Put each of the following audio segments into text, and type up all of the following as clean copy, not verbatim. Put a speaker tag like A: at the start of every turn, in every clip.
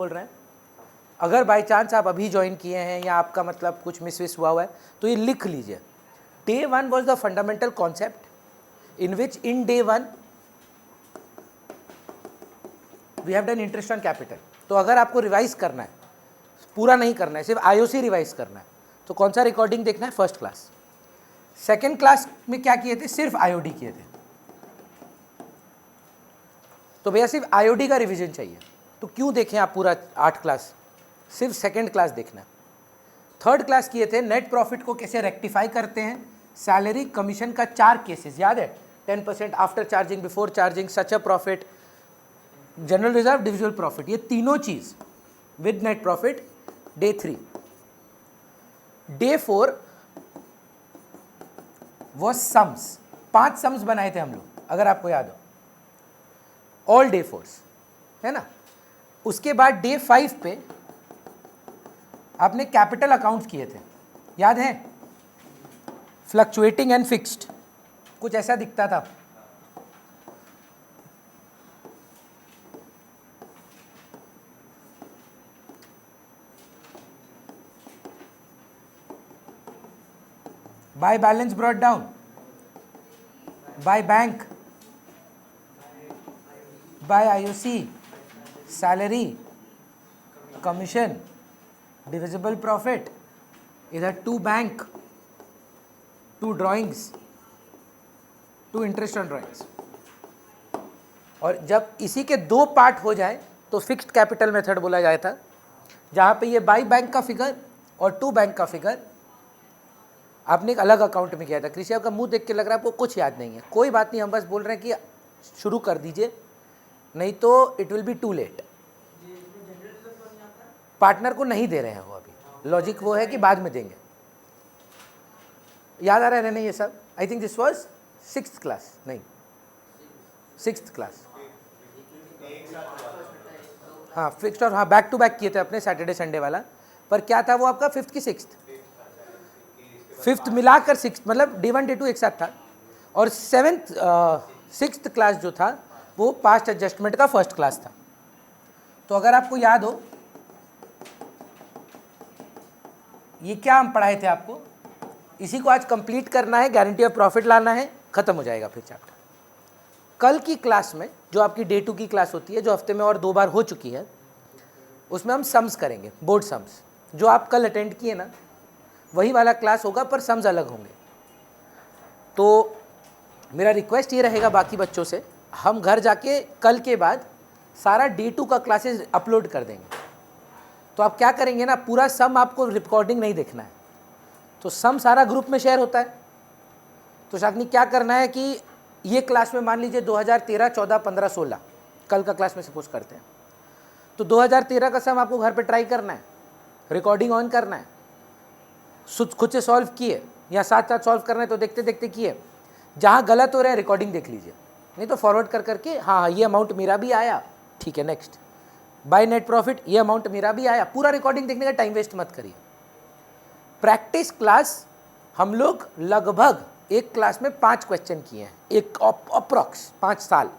A: बोल रहे हैं। अगर बाई चांस आप अभी ज्वाइन किए हैं या आपका मतलब कुछ मिस हुआ है तो ये लिख लीजिए। Day 1 was the fundamental concept in which in day 1 we have done interest on capital. तो अगर आपको रिवाइज करना है, पूरा नहीं करना है, सिर्फ आईओसी रिवाइज करना है, तो कौन सा रिकॉर्डिंग देखना है? First class. सेकेंड क्लास में क्या किए थे? सिर्फ आईओडी किए थे। तो भैया सिर्फ आईओडी का रिवीजन चाहिए, तो क्यों देखें आप पूरा 8 क्लास? सिर्फ सेकेंड क्लास देखना है। थर्ड क्लास किए थे नेट प्रॉफिट को कैसे रेक्टिफाई करते हैं, सैलरी कमीशन का 4 केसेस याद है? 10% आफ्टर चार्जिंग, बिफोर चार्जिंग, सच अ प्रॉफिट, जनरल रिजर्व, डिविजुअल प्रॉफिट, ये तीनों चीज with net profit. Day 3। Day 4 वो सम्स, 5 सम्स बनाए थे हम लोग, अगर आपको याद हो, ऑल डे 4 है ना। उसके बाद डे 5 पे आपने कैपिटल अकाउंट्स किए थे, याद है? फ्लक्चुएटिंग एंड फिक्स्ड, कुछ ऐसा दिखता था। By balance brought down, by bank, by IOC, salary, commission, divisible profit, इधर 2 bank, 2 drawings, 2 interest on drawings. और जब इसी के 2 पार्ट हो जाए तो फिक्स्ड कैपिटल मेथड बोला जाता था, जहाँ पे ये बाई बैंक का फिगर और 2 बैंक का फिगर आपने एक अलग अकाउंट में किया था। कृषि आपका मुंह देख के लग रहा है आपको कुछ याद नहीं है, कोई बात नहीं, हम बस बोल रहे हैं कि शुरू कर दीजिए, नहीं तो it will be too late. Partner को नहीं दे रहे हैं वो अभी, लॉजिक वो है कि बाद में देंगे। याद आ रहा है नहीं ये सब? I think this was 6th class, नहीं 6th क्लास। हाँ फिक्स्ड और हाँ बैक टू बैक किए थे अपने सैटरडे संडे वाला, पर क्या था वो आपका 5th की 6th, 5th मिलाकर 6th, मतलब डे 1 डे 2 एक साथ था। और 7th 6th क्लास जो था वो पास्ट एडजस्टमेंट का फर्स्ट क्लास था। तो अगर आपको याद हो, ये क्या हम पढ़ाए थे आपको, इसी को आज कंप्लीट करना है, गारंटी ऑफ प्रॉफिट लाना है, खत्म हो जाएगा फिर चैप्टर। कल की क्लास में जो आपकी डे 2 की क्लास होती है, जो हफ्ते में और 2 बार हो चुकी है, उसमें हम सम्स करेंगे, बोर्ड सम्स। जो आप कल अटेंड किए ना वही वाला क्लास होगा, पर सम्स अलग होंगे। तो मेरा रिक्वेस्ट ये रहेगा बाकी बच्चों से, हम घर जाके कल के बाद सारा डे 2 का क्लासेस अपलोड कर देंगे। तो आप क्या करेंगे ना, पूरा सम आपको रिकॉर्डिंग नहीं देखना है, तो सम सारा ग्रुप में शेयर होता है। तो शाकनी क्या करना है कि ये क्लास में मान लीजिए 2013, 14, 15, 16 कल का क्लास में सपोज करते हैं, तो 2013 का सम आपको घर पे ट्राई करना है, रिकॉर्डिंग ऑन करना है, खुद से सॉल्व किए या साथ साथ सॉल्व करना है तो देखते देखते किए। जहाँ गलत हो रहा है रिकॉर्डिंग देख लीजिए, नहीं तो फॉरवर्ड कर करके हाँ ये अमाउंट मेरा भी आया, ठीक है नेक्स्ट। बाय नेट प्रॉफिट ये अमाउंट मेरा भी आया, पूरा रिकॉर्डिंग देखने का टाइम वेस्ट मत करिए। प्रैक्टिस क्लास हम लोग लगभग एक क्लास में 5 क्वेश्चन किए हैं, एक अप्रॉक्स 5 साल।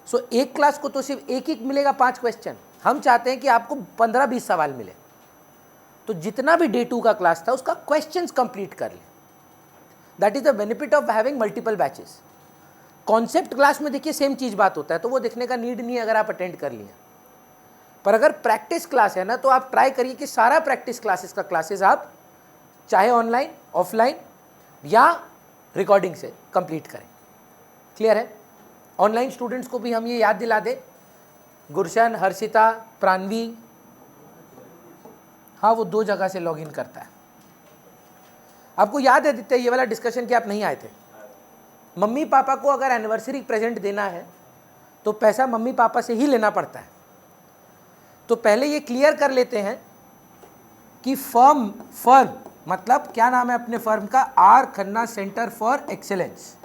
A: सो एक क्लास को तो सिर्फ एक मिलेगा 5 क्वेश्चन, हम चाहते हैं कि आपको 15-20 सवाल मिले। तो जितना भी डे 2 का क्लास था उसका क्वेश्चंस कंप्लीट कर ले, that is the benefit of having multiple batches. Concept class में देखिए सेम चीज बात होता है, तो वो देखने का नीड नहीं है अगर आप अटेंड कर लिए। पर अगर प्रैक्टिस क्लास है ना, तो आप ट्राई करिए कि सारा प्रैक्टिस क्लासेस का क्लासेस आप चाहे ऑनलाइन, ऑफलाइन या रिकॉर्डिंग से कंप्लीट करें। क्लियर है? ऑनलाइन स्टूडेंट्स को भी हम ये याद दिला दें, गुरशन, हर्षिता, प्राणवी, हाँ वो 2 जगह से लॉगिन करता है। आपको याद है दित्य ये वाला डिस्कशन कि आप नहीं आए थे? मम्मी पापा को अगर एनिवर्सरी प्रेजेंट देना है तो पैसा मम्मी पापा से ही लेना पड़ता है। तो पहले ये क्लियर कर लेते हैं कि फर्म मतलब क्या नाम है अपने फर्म का? R Khanna centre for excellence.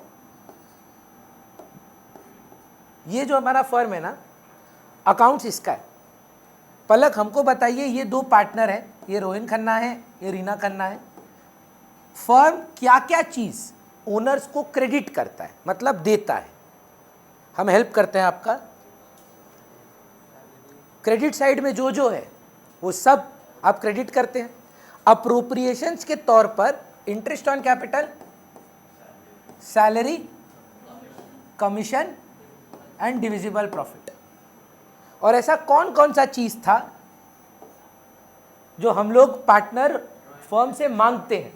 A: ये जो हमारा फर्म है ना, अकाउंट्स इसका है। पलक हमको बताइए, ये 2 पार्टनर हैं, ये रोहिन खन्ना है, ये रीना खन्ना है। फर्म क्या क्या चीज ओनर्स को क्रेडिट करता है, मतलब देता है? हम हेल्प करते हैं आपका, क्रेडिट साइड में जो जो है वो सब आप क्रेडिट करते हैं। अप्रोप्रिएशंस के तौर पर interest on capital, salary, commission and divisible profit. और ऐसा कौन कौन सा चीज था जो हम लोग पार्टनर फर्म से मांगते हैं?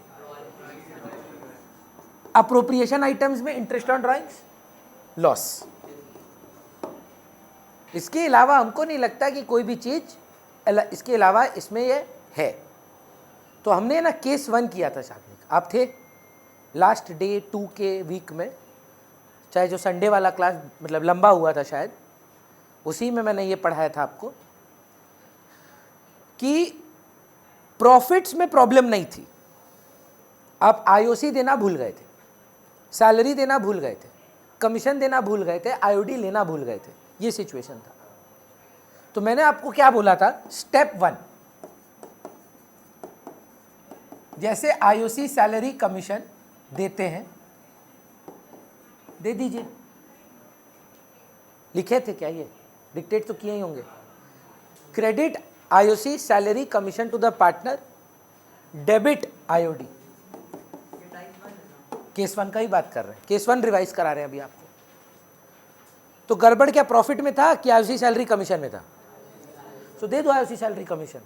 A: अप्रोप्रिएशन आइटम्स में इंटरेस्ट ऑन ड्राइंग्स, लॉस। इसके अलावा हमको नहीं लगता कि कोई भी चीज इसके अलावा इसमें ये है। तो हमने ना केस 1 किया था शायद, आप थे लास्ट डे 2 के वीक में, चाहे जो संडे वाला क्लास मतलब लंबा हुआ था शायद, उसी में मैंने ये पढ़ाया था आपको कि प्रॉफिट्स में प्रॉब्लम नहीं थी। आप आईओसी देना भूल गए थे, सैलरी देना भूल गए थे, कमीशन देना भूल गए थे, आईओडी लेना भूल गए थे, ये सिचुएशन था। तो मैंने आपको क्या बोला था, स्टेप 1, जैसे आईओसी सैलरी कमीशन देते हैं दे दीजिए। लिखे थे क्या, ये डिक्टेट तो किए ही होंगे। Credit IOC salary commission to the partner, debit IOD. Case 1 का ही बात कर रहे हैं, केस 1 रिवाइज करा रहे हैं अभी आपको। तो गड़बड़ क्या प्रॉफिट में था कि आईओसी सैलरी कमीशन में था? तो दे दो IOC salary commission.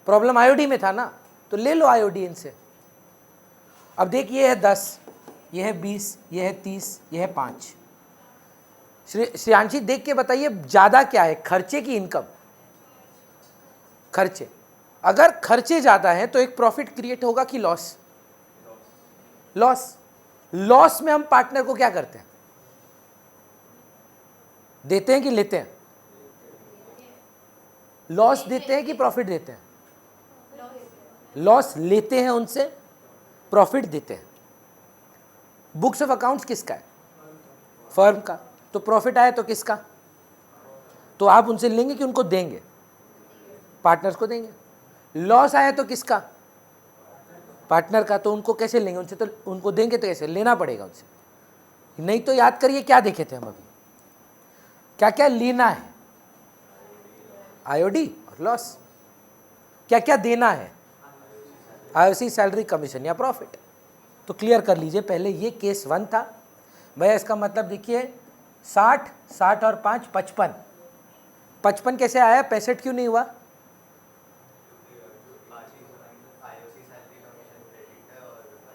A: Problem IOD में था ना, तो ले लो आईओडी इनसे। अब देखिए ये है 10, ये है 20, ये है 30, ये है 5। श्रेयांशी देख के बताइए ज्यादा क्या है, खर्चे की इनकम? खर्चे। अगर खर्चे ज्यादा हैं तो एक प्रॉफिट क्रिएट होगा कि लॉस? लॉस। लॉस में हम पार्टनर को क्या करते हैं, देते हैं कि लेते हैं? लॉस देते हैं कि प्रॉफिट देते हैं? लॉस लेते हैं उनसे, प्रॉफिट देते हैं। बुक्स ऑफ अकाउंट्स किसका है? फर्म का। तो प्रॉफिट आया तो किसका? तो आप उनसे लेंगे कि उनको देंगे? पार्टनर्स को देंगे। लॉस आया तो किसका? पार्टनर का। तो उनको कैसे लेंगे? उनसे तो उनको देंगे, तो कैसे लेना पड़ेगा उनसे। नहीं तो याद करिए क्या देखे थे हम अभी, क्या क्या लेना है? आईओडी और लॉस। क्या क्या देना है? आईओसी सैलरी कमीशन या प्रॉफिट। तो क्लियर कर लीजिए पहले, ये केस 1 था भैया। इसका मतलब देखिए 60, 60 और 5 55। 55 कैसे आया, 65 क्यों नहीं हुआ?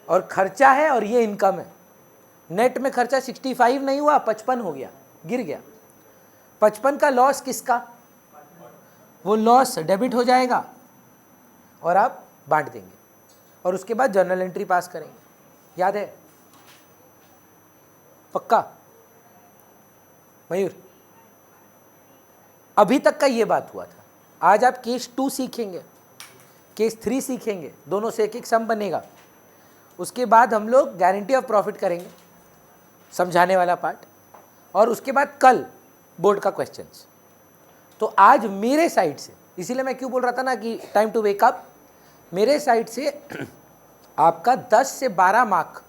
A: और खर्चा है और ये इनकम है। नेट में खर्चा 65 नहीं हुआ, 55 हो गया, गिर गया। 55 का लॉस किसका? वो लॉस डेबिट हो जाएगा और आप बांट देंगे और उसके बाद जर्नल एंट्री पास करेंगे। याद है? पक्का? मयूर, अभी तक का ये बात हुआ था। आज आप केस 2 सीखेंगे, केस 3 सीखेंगे, दोनों से एक एक सम बनेगा। उसके बाद हम लोग गारंटी ऑफ प्रॉफिट करेंगे, समझाने वाला पार्ट, और उसके बाद कल बोर्ड का क्वेश्चंस। तो आज मेरे साइड से, इसीलिए मैं क्यों बोल रहा था ना कि टाइम टू वेक अप, मेरे साइड से आपका 10 से 12 मार्क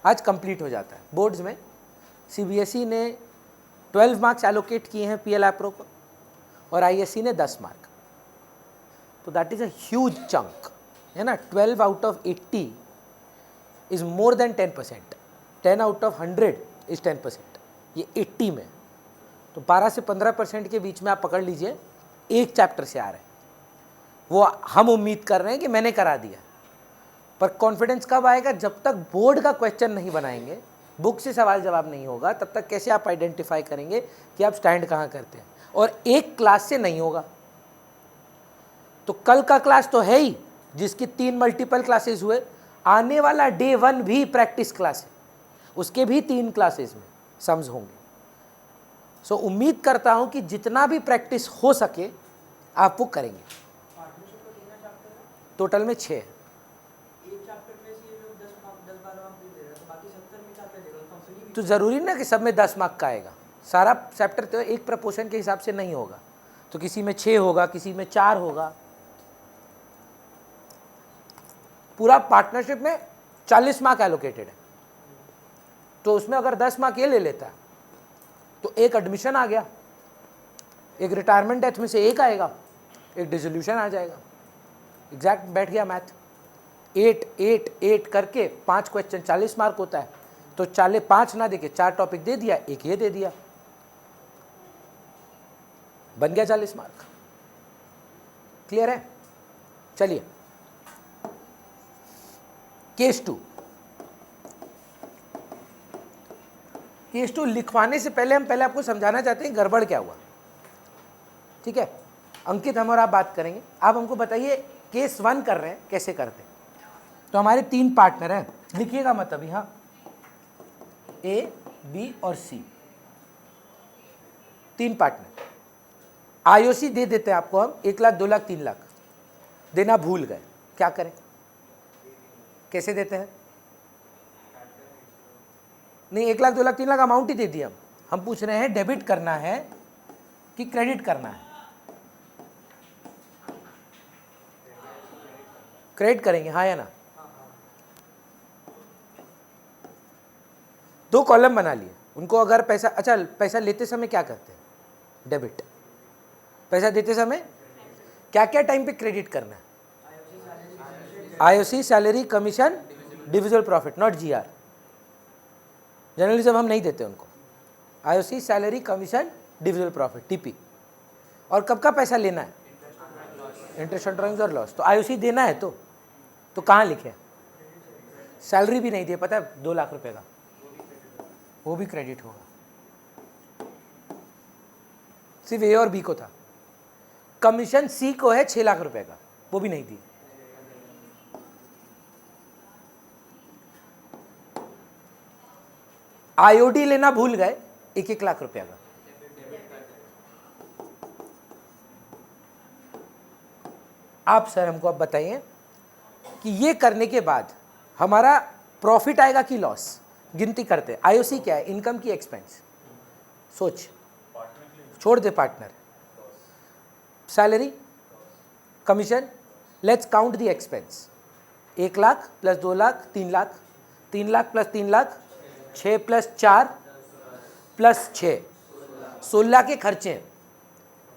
A: आज कंप्लीट हो जाता है। बोर्ड्स में सीबीएसई ने 12 मार्क्स एलोकेट किए हैं पीएल एप्रो को, और आईएससी ने 10 मार्क। तो that is a huge chunk, है ना। 12 out of 80 is more than 10%। 10 out of 100 is 10%। ये 80 में, तो 12 से 15% के बीच में आप पकड़ लीजिए, एक चैप्टर से आ रहे हैं। वो हम उम्मीद कर रहे हैं कि मैंने करा दिया, पर कॉन्फिडेंस कब आएगा? जब तक बोर्ड का क्वेश्चन नहीं बनाएंगे, बुक से सवाल जवाब नहीं होगा, तब तक कैसे आप आइडेंटिफाई करेंगे कि आप स्टैंड कहाँ करते हैं? और एक क्लास से नहीं होगा। तो कल का क्लास तो है ही, जिसकी 3 मल्टीपल क्लासेस हुए। आने वाला डे 1 भी प्रैक्टिस क्लास है, उसके भी 3 क्लासेस में सम्स होंगे। सो उम्मीद करता हूं कि जितना भी प्रैक्टिस हो सके आप वो करेंगे। टोटल में 6 है। तो जरूरी ना कि सब में 10 मार्क का आएगा। सारा चैप्टर तो एक प्रपोर्शन के हिसाब से नहीं होगा, तो किसी में 6 होगा, किसी में 4 होगा। पूरा पार्टनरशिप में 40 मार्क एलोकेटेड है, तो उसमें अगर 10 मार्क ये ले लेता है तो एक एडमिशन आ गया, एक रिटायरमेंट डेथ में से एक आएगा, एक डिसोल्यूशन आ जाएगा। एग्जैक्ट बैठ गया मैथ। 8 8 8 करके 5 क्वेश्चन 40 मार्क होता है, तो 5 ना देके 4 टॉपिक दे दिया, एक ये दे दिया, बन गया 40 मार्क। क्लियर है? चलिए केस 2। केस 2 लिखवाने से पहले हम पहले आपको समझाना चाहते हैं गड़बड़ क्या हुआ। ठीक है, अंकित हम और आप बात करेंगे। आप हमको बताइए केस 1 कर रहे हैं, कैसे करते हैं। तो हमारे 3 पार्टनर हैं, लिखिएगा मत अभी, हाँ, A, B और C, 3 पार्टनर। आईओसी दे देते हैं आपको हम 1 लाख 2 लाख 3 लाख, देना भूल गए, क्या करें? कैसे देते हैं? नहीं, 1 लाख 2 लाख 3 लाख अमाउंट ही दे दिया। हम पूछ रहे हैं डेबिट करना है कि क्रेडिट करना है? क्रेडिट करेंगे, हाँ या ना? 2 कॉलम बना लिए उनको। अगर पैसा, अच्छा पैसा लेते समय क्या करते हैं? डेबिट। पैसा देते समय क्या क्या टाइम पे क्रेडिट करना है? IOC, salary, commission, divisible profit, not GR. Generally सब हम नहीं देते उनको। IOC, salary, commission, divisible profit, TP. और कब का पैसा लेना है? इंटरेस्ट ऑन ड्रॉइंग्स और लॉस। तो आईओसी देना है तो कहाँ लिखे? सैलरी भी नहीं दिए, पता है 2 लाख रुपए का, वो भी क्रेडिट होगा। सिर्फ ए और बी को था। कमीशन सी को है 6 लाख रुपए का, वो भी नहीं दिए। आईओडी लेना भूल गए 1-1 लाख रुपया का। आप सर हमको अब बताइए कि ये करने के बाद हमारा प्रॉफिट आएगा कि लॉस? गिनती करते हैं। आईओसी क्या है? इनकम की एक्सपेंस। सोच, छोड़ दे partner. Salary, commission, let's count the expense. 1 lakh plus 2 lakh 3 lakh, 3 lakh plus 3 lakh 6 plus 4 plus 6, 16 के खर्चे हैं,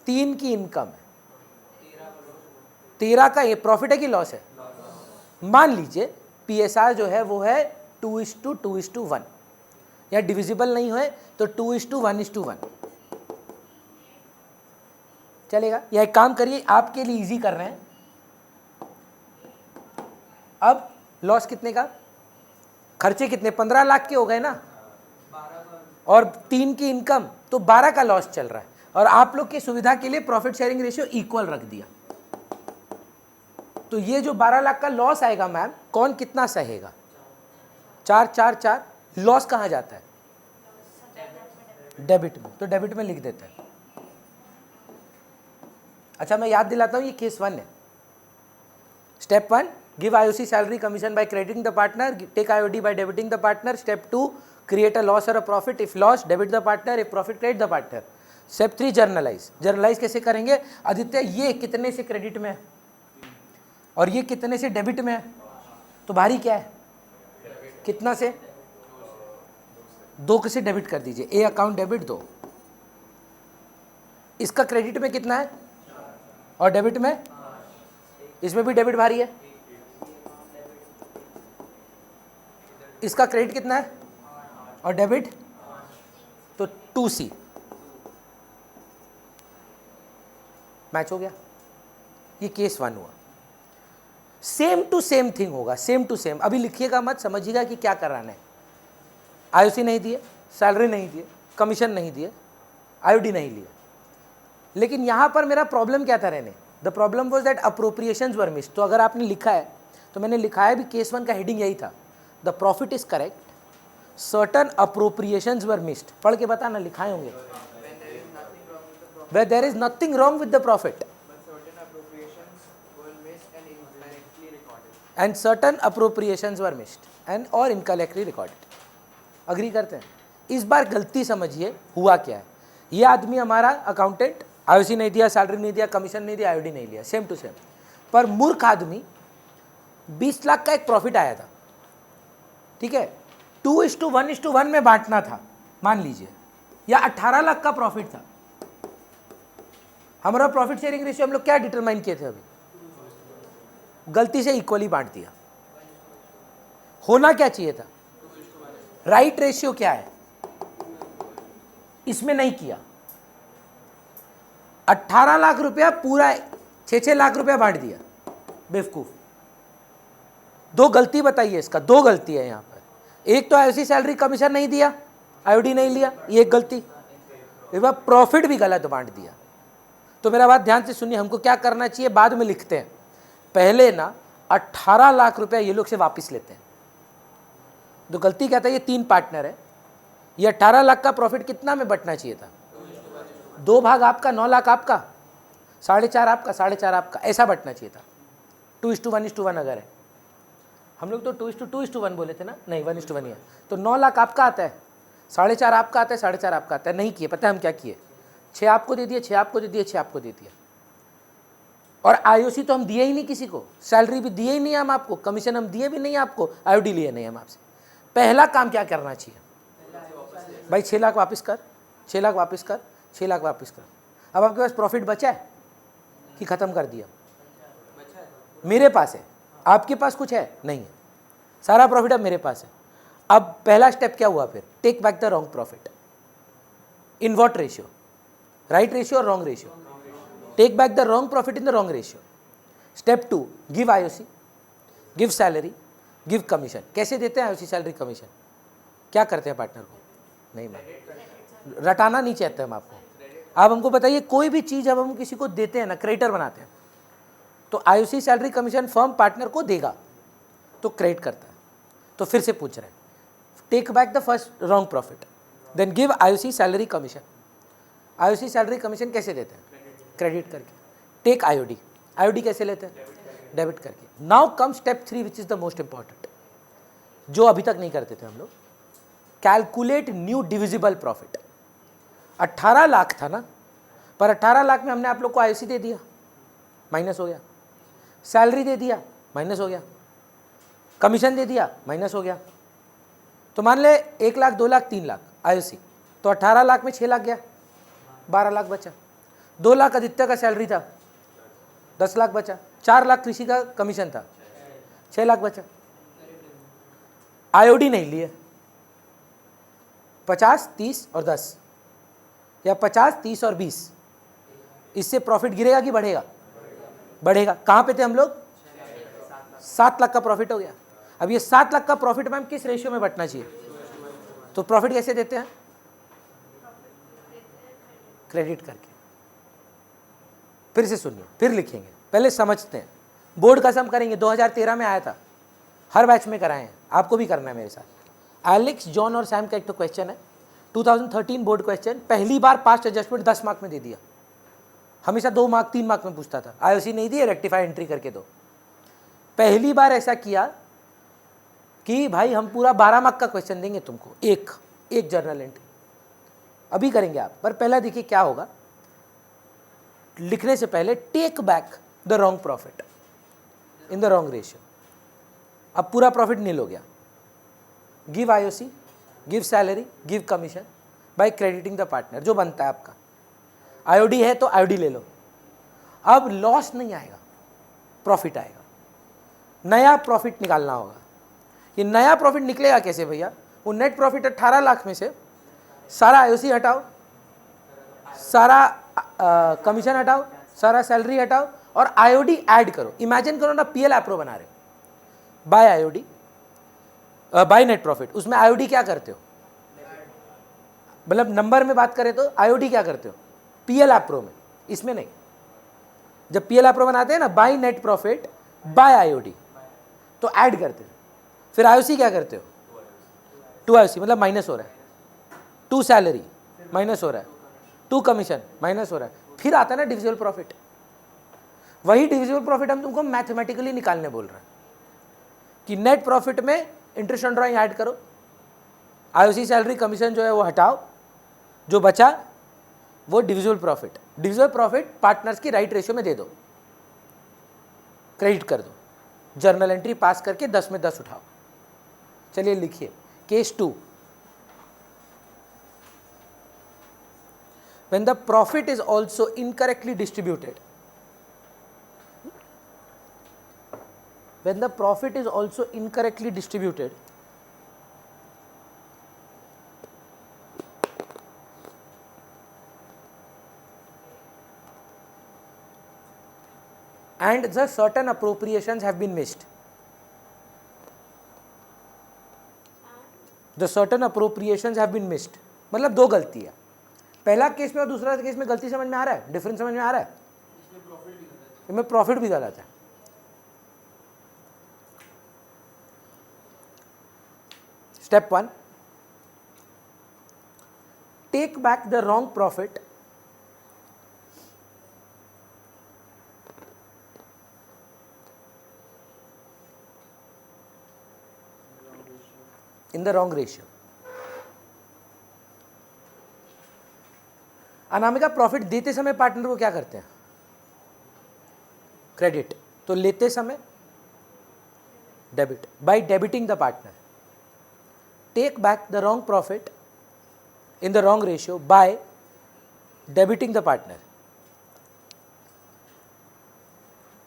A: 3 की इनकम है, 13 का ये प्रॉफिट है कि लॉस है? मान लीजिए पीएसआर जो है वो है 2:2:1, या डिविजिबल नहीं है तो 2:1:1 चलेगा। या एक काम करिए, आपके लिए इजी कर रहे हैं। अब लॉस कितने का? खर्चे कितने? 15 लाख के हो गए ना, और 3 की इनकम, तो 12 का लॉस चल रहा है। और आप लोग की सुविधा के लिए प्रॉफिट शेयरिंग रेशियो इक्वल रख दिया। तो ये जो 12 लाख का लॉस आएगा मैम, कौन कितना सहेगा? 4 4 4। लॉस कहाँ जाता है? डेबिट में। तो डेबिट में लिख देते हैं। अच्छा मैं याद दिलाता हूं, ये केस 1 है। Step 1, give IOC salary commission by crediting the partner, take IOD by debiting the partner. Step 2, create a loss और a profit. If loss, debit the partner, if profit, credit the partner. Step 3, journalise. Journalise कैसे करेंगे? आदित्य ये कितने से credit में है और ये कितने से डेबिट में है, तो भारी क्या है? कितना से? 2 से डेबिट कर दीजिए। ए अकाउंट डेबिट 2। इसका क्रेडिट में कितना है और डेबिट में? इसमें भी डेबिट भारी है। इसका क्रेडिट कितना है और डेबिट? तो 2C मैच हो गया। ये केस 1 हुआ। सेम टू सेम थिंग होगा, सेम टू सेम। अभी लिखिएगा मत, समझिएगा कि क्या कराना है। आईओसी नहीं दिए, सैलरी नहीं दिए, कमीशन नहीं दिए, आईओडी नहीं लिया। लेकिन यहां पर मेरा प्रॉब्लम क्या था रहने? The problem was that appropriations were missed. तो अगर आपने लिखा है तो मैंने लिखा है भी, केस 1 का हेडिंग यही था, the profit is correct, certain appropriations were missed. पढ़ के बताना, लिखाए होंगे। where there is nothing wrong with the profit and certain appropriations were missed and or incorrectly recorded। Agree करते हैं? इस बार गलती समझिए हुआ क्या है। ये आदमी हमारा अकाउंटेंट, आईओसी नहीं दिया, सैलरी नहीं दिया, कमीशन नहीं दिया, आईओडी नहीं लिया, सेम टू सेम। पर मूर्ख आदमी 20 लाख का एक प्रॉफिट आया था, ठीक है, 2:1:1 में बांटना था मान लीजिए, या 18 लाख का प्रॉफिट था, हमारा प्रॉफिट शेयरिंग रेशियो हम लोग क्या डिटरमाइन किए थे अभी, गलती से इक्वली बांट दिया। होना क्या चाहिए था, राइट रेशियो क्या है, इसमें नहीं किया। 18 लाख रुपया पूरा 6-6 लाख रुपया बांट दिया, बेवकूफ। दो गलती बताइए इसका, दो गलती है यहां पर। एक तो आईओसी सैलरी कमीशन नहीं दिया, आईओडी नहीं लिया, ये एक गलती। एक बार प्रॉफिट भी गलत बांट दिया। तो मेरा बात ध्यान से सुनिए, हमको क्या करना चाहिए बाद में लिखते हैं। पहले ना 18 लाख रुपया ये लोग से वापस लेते हैं। तो गलती क्या था, ये 3 पार्टनर है, ये 18 लाख का प्रॉफिट कितना में बंटना चाहिए था, 2 भाग आपका, 9 लाख आपका, 4.5 आपका, 4.5 आपका, ऐसा बंटना चाहिए था। 2:1:1 अगर है, हम लोग तो 2:2:1 बोले थे ना, नहीं 1:1 ही है। तो 9 लाख आपका आता है, 4.5 आपका आता है, 4.5 आपका आता है। नहीं किए, पता है हम क्या किए, 6 आपको दे दिए, 6 आपको दे दिए, 6 आपको दे दिया। और आईओसी तो हम दिए ही नहीं किसी को, सैलरी भी दिए ही नहीं हम आपको, कमीशन हम दिए भी नहीं आपको, आईओडी लिए नहीं हम आपसे। पहला काम क्या करना चाहिए भाई, 6 लाख वापस कर, 6 लाख वापस कर, 6 लाख वापस कर। अब आपके पास प्रॉफिट बचा है कि खत्म कर दिया, मेरे पास है, आपके पास कुछ है नहीं है, सारा प्रॉफिट अब मेरे पास है। अब पहला स्टेप क्या हुआ फिर, take back the wrong profit. In what ratio, right ratio और wrong ratio, take back the wrong profit in the wrong ratio. Step 2, give IOC, give salary, give commission. कैसे देते हैं आईओसी सैलरी कमीशन, क्या करते हैं partner को, नहीं मैं रटाना नहीं चाहते हम आपको। आप हमको बताइए, कोई भी चीज़ जब हम किसी को देते हैं ना, क्रेडिटर बनाते हैं, तो IOC salary commission firm partner को देगा तो क्रेडिट करता है। तो फिर से पूछ रहे हैं, take back the first wrong profit, then give IOC salary commission. IOC salary commission कैसे देते हैं, क्रेडिट करके। टेक आईओडी, आईओडी कैसे लेते हैं, डेबिट करके। Now come step 3 which is the most important, जो अभी तक नहीं करते थे हम लोग, calculate new divisible profit. 18 lakh था ना, पर 18 लाख में हमने आप लोग को आईओसी दे दिया, माइनस हो गया, सैलरी दे दिया, माइनस हो गया, कमीशन दे दिया, माइनस हो गया। तो मान ले 1 लाख, 2 लाख, 3 लाख आईओसी, तो 18 लाख में 6 लाख गया, 12 लाख बचा। 2 लाख आदित्य का सैलरी था, 10 लाख बचा। 4 लाख कृषि का कमीशन था, 6 लाख बचा। आईओडी नहीं लिए, 50, 30 और 10, या 50, 30 और 20, इससे प्रॉफिट गिरेगा कि बढ़ेगा, बढ़ेगा। कहां पे थे हम लोग, 7 लाख का प्रॉफिट हो गया। अब ये 7 लाख का प्रॉफिट मैम किस रेशियो में बंटना चाहिए, तो प्रॉफिट कैसे देते हैं, क्रेडिट करके। फिर से सुनिए, फिर लिखेंगे, पहले समझते हैं। बोर्ड का सम करेंगे, 2013 में आया था, हर बैच में कराए हैं, आपको भी करना है मेरे साथ। एलेक्स, जॉन और सैम का एक तो क्वेश्चन है, 2013 बोर्ड क्वेश्चन, पहली बार पास्ट एडजस्टमेंट 10 मार्क में दे दिया। हमेशा 2 मार्क 3 मार्क में पूछता था, आईओसी नहीं दिए, रेक्टिफाई एंट्री करके दो। पहली बार ऐसा किया कि भाई हम पूरा 12 मार्क का क्वेश्चन देंगे तुमको, एक जर्नल एंट्री अभी करेंगे आप। पर पहला देखिए क्या होगा, लिखने से पहले take back the wrong profit in the wrong ratio. अब पूरा प्रॉफिट नील हो गया। Give IOC, give salary, give commission by crediting the partner, जो बनता है आपका। आईओडी है तो आईओडी ले लो। अब लॉस नहीं आएगा, प्रॉफिट आएगा, नया प्रॉफिट निकालना होगा। ये नया प्रॉफिट निकलेगा कैसे भैया, वो नेट प्रॉफिट 18 लाख में से सारा आईओसी हटाओ, सारा कमीशन हटाओ, सारा सैलरी हटाओ और आईओडी ऐड करो। इमेजिन करो ना, पीएल एप्रो बना रहे हो, by IOD, by net profit, उसमें आईओडी क्या करते हो, मतलब नंबर में बात करें तो आईओडी क्या करते हो, पीएल एप्रो में, इसमें नहीं। जब पीएल एप्रो बनाते हैं ना, bye net profit by IOD, तो ऐड करते हो। फिर आईओसी क्या करते हो, टू आईओसी मतलब माइनस हो रहा है, टू सैलरी माइनस हो रहा है, टू कमीशन माइनस हो रहा है, फिर आता है ना डिविजिबल प्रॉफिट। वही डिविजिबल प्रॉफिट हम तुमको मैथमेटिकली निकालने बोल रहे हैं कि नेट प्रॉफिट में इंटरेस्ट ऑन ड्राइंग ऐड करो, आईओसी सैलरी कमीशन जो है वो हटाओ, जो बचा वो divisible profit. Divisible profit partners की राइट रेशियो में दे दो, क्रेडिट कर दो, जर्नल एंट्री पास करके 10 में 10 उठाओ। चलिए लिखिए case 2, when the profit is also incorrectly distributed, when the profit is also incorrectly distributed, and the certain appropriations have been missed. The certain appropriations have been missed. मतलब दो गलती है, पहला केस में और दूसरा केस में गलती समझ में आ रहा है, डिफरेंस समझ में आ रहा है, इसमें प्रॉफिट भी गलत है. Step 1, take back the wrong profit in the wrong ratio. Anamika profit देते समय पार्टनर को क्या करते हैं? क्रेडिट. तो लेते समय debit. By debiting the partner, take back the wrong profit in the wrong ratio by debiting the partner.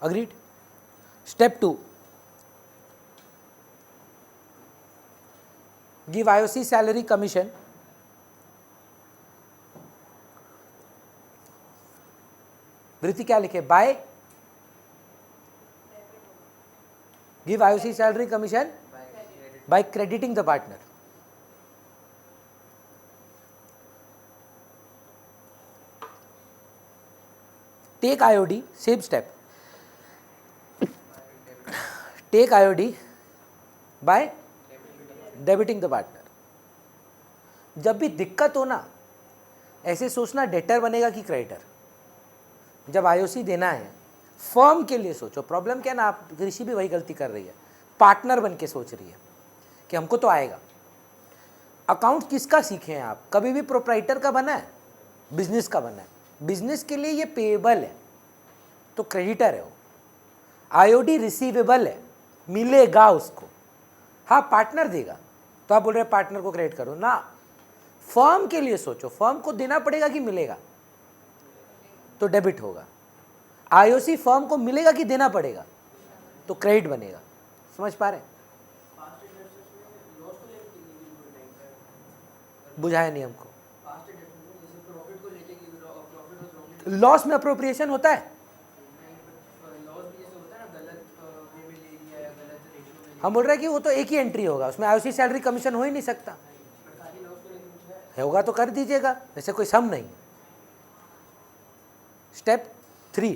A: Agreed. Step 2, give IOC salary commission वृत्ति क्या लिखे? By give IOC salary commission by crediting the partner. Take IOD, same step. Take IOD by debiting the partner. जब भी दिक्कत हो ना, ऐसे सोचना डेटर बनेगा कि क्रेडिटर. जब आईओसी देना है फर्म के लिए सोचो. प्रॉब्लम क्या है ना, आप ऋषि भी वही गलती कर रही है, पार्टनर बन के सोच रही है कि हमको तो आएगा. अकाउंट किसका सीखे हैं आप? कभी भी प्रोप्राइटर का बना है, बिजनेस का बना है. बिजनेस के लिए ये पेएबल है तो क्रेडिटर है वो. आईओडी रिसीवेबल है, मिलेगा उसको. हाँ पार्टनर देगा तो आप बोल रहे हैं पार्टनर को क्रेडिट करो ना. फर्म के लिए सोचो, फर्म को देना पड़ेगा कि मिलेगा? तो डेबिट होगा. आईओसी फर्म को मिलेगा कि देना पड़ेगा? तो क्रेडिट बनेगा. समझ पा रहे? बुझाया नहीं हमको. लॉस में अप्रोप्रिएशन होता है. हम बोल रहे हैं कि वो तो एक ही एंट्री होगा, उसमें आईओसी सैलरी कमीशन हो ही नहीं सकता. होगा तो कर दीजिएगा, वैसे कोई सम नहीं. Step 3,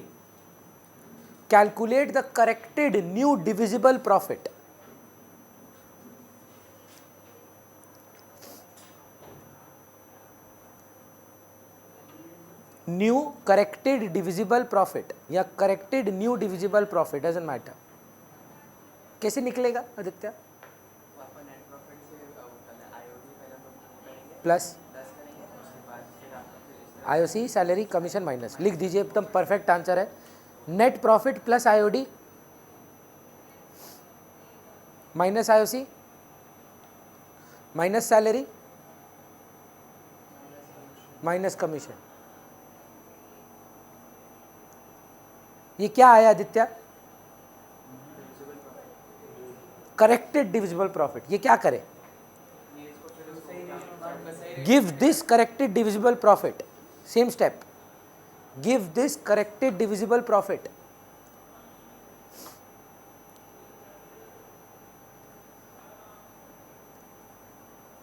A: calculate the corrected new divisible profit. New corrected divisible profit या corrected new divisible profit, doesn't matter. कैसे निकलेगा Aditya? Plus IOC salary commission minus. लिख दीजिए, एकदम परफेक्ट आंसर है. Net profit plus IOD minus IOC minus salary minus commission. ये क्या आया आदित्य? Corrected divisible profit. ये क्या करे? Give this corrected divisible profit. Same step, give this corrected divisible profit.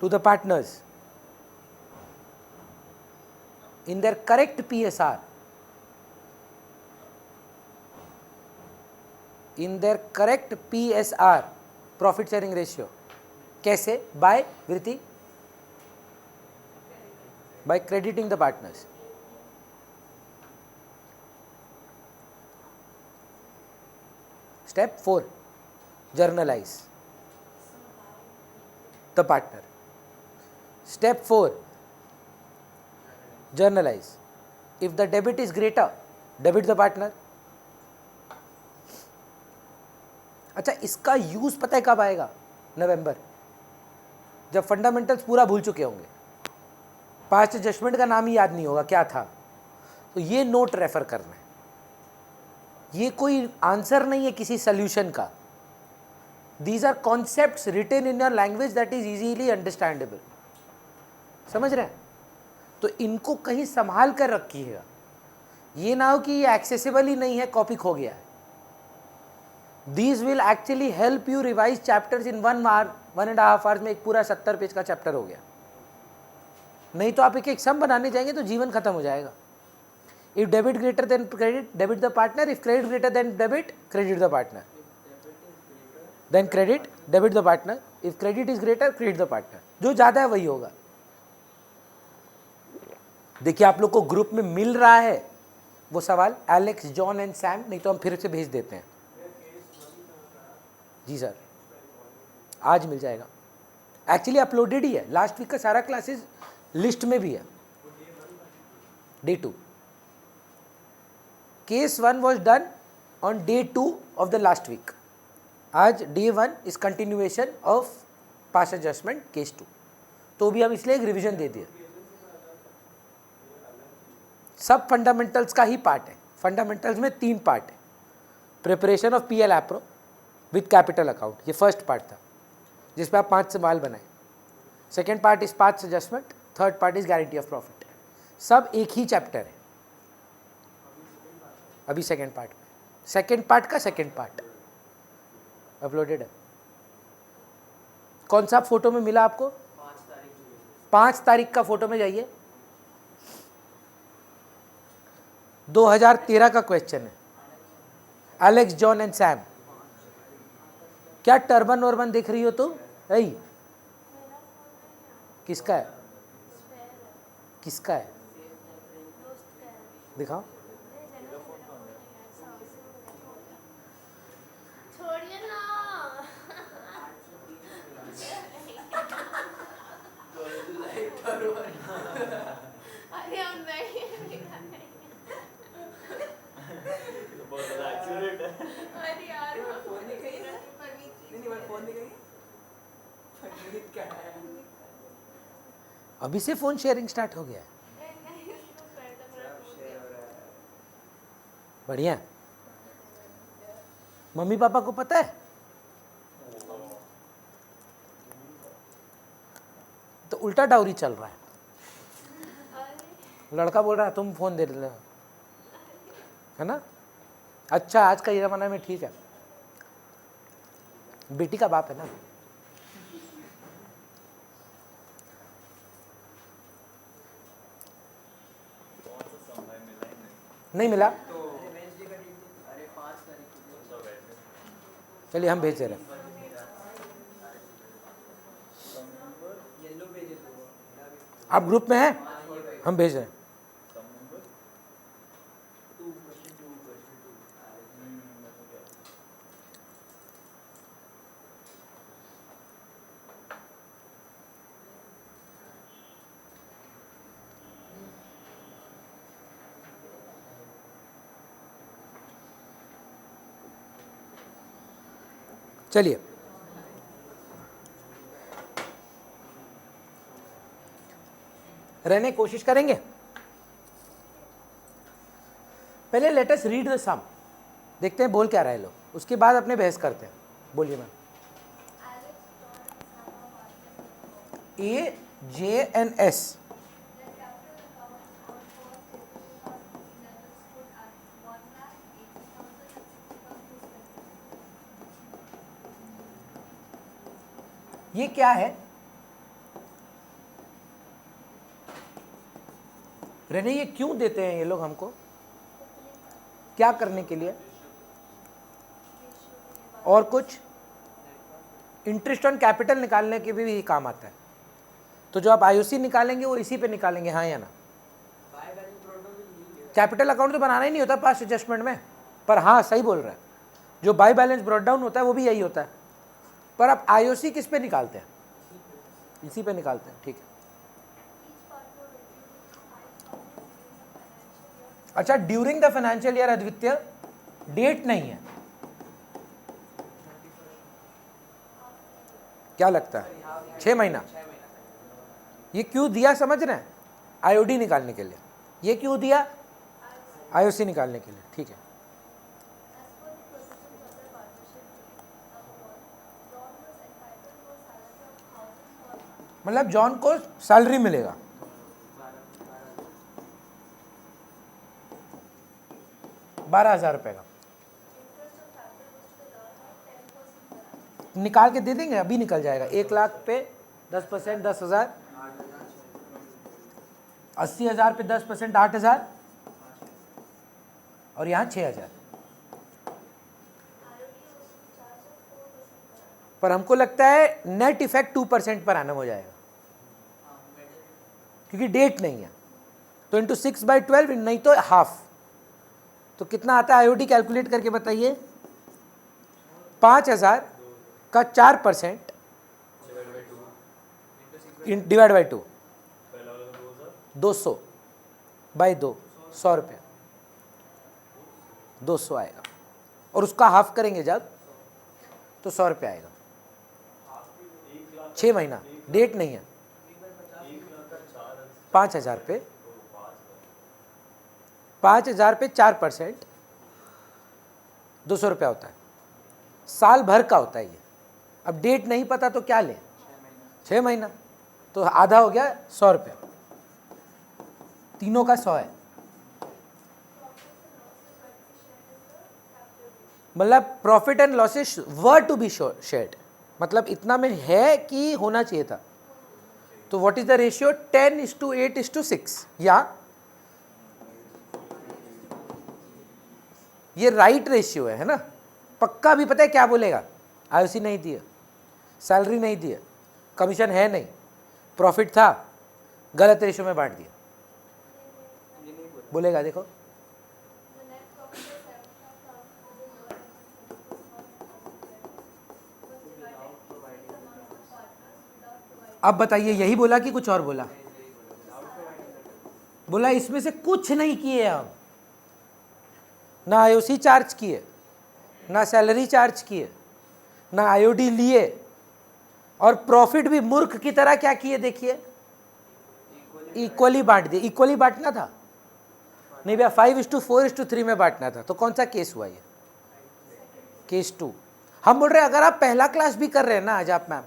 A: To the partners in their correct PSR, in their correct PSR, profit sharing ratio. कैसे? by वृत्ति, by crediting the partners. Step 4, journalize the partner. Step 4, journalize. If the debit is greater, debit the partner. अच्छा, इसका use पता है कब आएगा? नवंबर, जब fundamentals पूरा भूल चुके होंगे. पास्ट एडजस्टमेंट का नाम ही याद नहीं होगा क्या था, तो ये नोट रेफर करना है। ये कोई आंसर नहीं है किसी सोल्यूशन का। These are concepts written in your language that is easily understandable. समझ रहे हैं? तो इनको कहीं संभाल कर रखिएगा, ये ना हो कि ये एक्सेसिबल ही नहीं है, कॉपी खो गया है। These will actually help you revise chapters in 1 hour, 1.5 hours में एक पूरा 70 पेज का चैप्टर हो गया। नहीं तो आप एक सम बनाने जाएंगे तो जीवन खत्म हो जाएगा। If debit greater than credit, debit the partner. If credit greater than debit, credit the partner. Then credit, debit the partner. If credit is greater, credit the partner. जो ज़्यादा है वही होगा। देखिए आप लोग को ग्रुप में मिल रहा है वो सवाल, एलेक्स, जॉन एंड सैम, नहीं तो हम फिर से भेज देते हैं। जी सर, आज मिल जाएगा। एक्चुअली अपलोडेड ही है, लास्ट वीक का सारा क्लासेस लिस्ट में भी है। Day 2 case 1 was done on day 2 of the last week. आज day 1 is continuation of past adjustment case 2। तो भी हम इसलिए एक रिविजन दे दिए। सब फंडामेंटल्स का ही पार्ट है। फंडामेंटल्स में 3 पार्ट है। Preparation of PL appro with capital account, ये फर्स्ट पार्ट था जिस पे आप 5 सवाल बनाए। Second part is past adjustment, third part is guarantee of profit. सब एक ही चैप्टर है। अभी सेकेंड पार्ट में, सेकेंड पार्ट का सेकेंड पार्ट अपलोडेड है। कौन सा फोटो में मिला आपको? 5 तारीख का फोटो में जाइए। 2013 का क्वेश्चन है। Alex, John and Sam. क्या टर्बन वर्बन देख रही हो तुम? ऐ किसका है? किसका है? दिखाओ।
B: छोड़िए ना। अरे हम नहीं अरे यार फोन नहीं गई ना, नहीं मैं फोन नहीं गई।
A: अभी से फोन शेयरिंग स्टार्ट हो गया है। बढ़िया। मम्मी पापा को पता है? तो उल्टा डाउरी चल रहा है। लड़का बोल रहा है तुम फोन दे देना, है ना? अच्छा, आज का ये जमाना में ठीक है, बेटी का बाप है ना। नहीं मिला? चलिए हम भेज दे रहे हैं। आप ग्रुप में हैं? हम भेज रहे हैं। चलिए रहने की कोशिश करेंगे। पहले लेट अस रीड द सम, देखते हैं बोल क्या रहे लोग, उसके बाद अपने बहस करते हैं। बोलिए मैम। AJNS ये क्या है? रहने ये क्यों देते हैं ये लोग हमको? क्या करने के लिए? और कुछ इंटरेस्ट ऑन कैपिटल निकालने के भी काम आता है। तो जो आप IOC निकालेंगे वो इसी पे निकालेंगे, हाँ या ना? कैपिटल अकाउंट तो बनाना ही नहीं होता पास्ट एडजस्टमेंट में, पर हाँ सही बोल रहा है, जो बाय बैलेंस ब्रॉट डाउन होता है वो भी यही होता है। पर आप IOC किस पे निकालते हैं? इसी पे निकालते हैं, ठीक है। अच्छा, ड्यूरिंग द फाइनेंशियल ईयर अद्वितीय डेट नहीं है, क्या लगता है? 6 महीना। ये क्यों दिया समझ रहे हैं? आईओडी निकालने के लिए। ये क्यों दिया? आईओसी निकालने के लिए, ठीक है। मतलब जॉन को सैलरी मिलेगा, ₹12,000 का। निकाल के दे देंगे, अभी निकल जाएगा। 1,00,000 पे 10%, 10,000, 80,000 पे 10%, 8,000, और यहाँ 6,000। पर हमको लगता है नेट इफेक्ट 2% पर एनम हो जाएगा, क्योंकि डेट नहीं है। तो इंटू 6/12, नहीं तो हाफ। तो कितना आता है आईओडी? कैलकुलेट करके बताइए। 5,000 का 4% डिवाइड बाई 2, 200/2, 100 रुपये, 200 आएगा। और उसका हाफ करेंगे जब, तो 100 रुपये आएगा। 6 महीना, डेट नहीं है। 5,000 पे 4%, 200 रुपया होता है। साल भर का होता है ये। अब डेट नहीं पता तो क्या लें? 6 महीना, तो आधा हो गया 100 रुपया। तीनों का 100 है। मतलब profit and losses were to be shared, मतलब इतना में है कि होना चाहिए था। तो व्हाट इज द रेशियो? 10:8:6। या ये राइट रेशियो है ना? पक्का भी पता है क्या बोलेगा? आईओसी नहीं दिया, सैलरी नहीं दिया, कमीशन है नहीं, प्रॉफिट था, गलत रेशियो में बांट दिया, बोलेगा। देखो अब बताइए, यही बोला कि कुछ और बोला? बोला इसमें से कुछ नहीं किए हम, ना आईओसी चार्ज किए, ना सैलरी चार्ज किए, ना आईओडी लिए, और प्रॉफिट भी मूर्ख की तरह क्या किए? देखिए, इक्वली बांट दिए। इक्वली बांटना था नहीं भैया, 5:4:3 में बांटना था। तो कौन सा केस हुआ ये? केस 2। हम बोल रहे हैं अगर आप पहला क्लास भी कर रहे हैं ना आज आप मैम,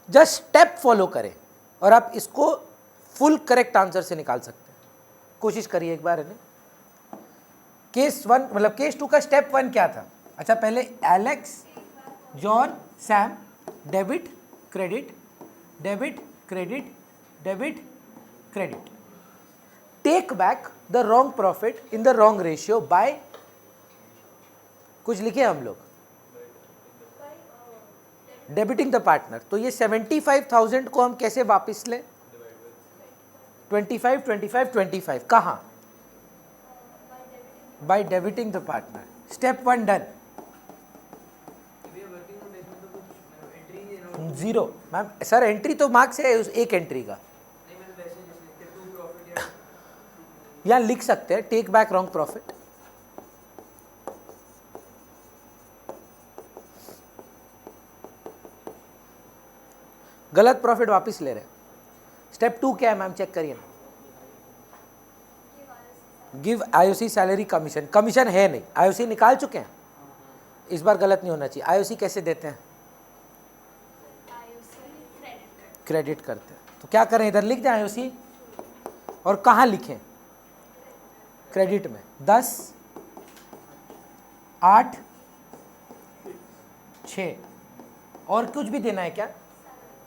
A: जस्ट स्टेप फॉलो करें और आप इसको फुल करेक्ट आंसर से निकाल सकते हैं। कोशिश करिए एक बार, है ना? केस 1 मतलब केस 2 का स्टेप 1 क्या था? अच्छा, पहले Alex, John, Sam, debit credit, debit credit, debit credit, take back the wrong profit in the wrong ratio by, कुछ लिखे हम लोग, डेबिटिंग द पार्टनर। तो ये 75,000 को हम कैसे वापस लें? 25, 25, 25। कहाँ? Bye debiting the partner. Step 1 done. 0 ma'am. Sir entry तो मार्क्स है उस एक एंट्री का, यहाँ लिख सकते हैं टेक बैक रॉन्ग प्रॉफिट। गलत प्रॉफिट वापस ले रहे हैं। स्टेप 2 क्या है मैम? चेक करिए ना। Give IOC salary commission. Commission है नहीं, आईओसी निकाल चुके हैं, इस बार गलत नहीं होना चाहिए। आईओसी कैसे देते हैं? क्रेडिट करते हैं। तो क्या करें, इधर लिख दें आईओसी, और कहाँ लिखें? क्रेडिट में 10, 8, 6। और कुछ भी देना है क्या?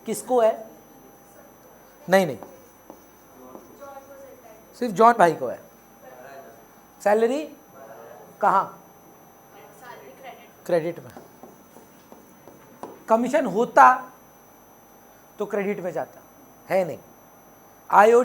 A: किसको है? नहीं नहीं, सिर्फ जॉन भाई को है। सैलरी कहाँ? क्रेडिट में। कमीशन होता तो क्रेडिट में जाता, है नहीं। आईओ